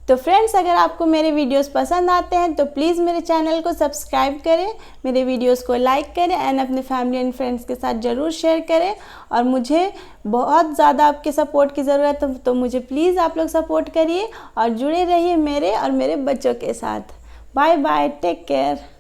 तो फ्रेंड्स, अगर आपको मेरे वीडियोस पसंद आते हैं तो प्लीज़ मेरे चैनल को सब्सक्राइब करें, मेरे वीडियोस को लाइक करें एंड अपने फैमिली एंड फ्रेंड्स के साथ ज़रूर शेयर करें। और मुझे बहुत ज़्यादा आपके सपोर्ट की ज़रूरत है, तो मुझे प्लीज़ आप लोग सपोर्ट करिए और जुड़े रहिए मेरे और मेरे बच्चों के साथ। Bye bye, take care.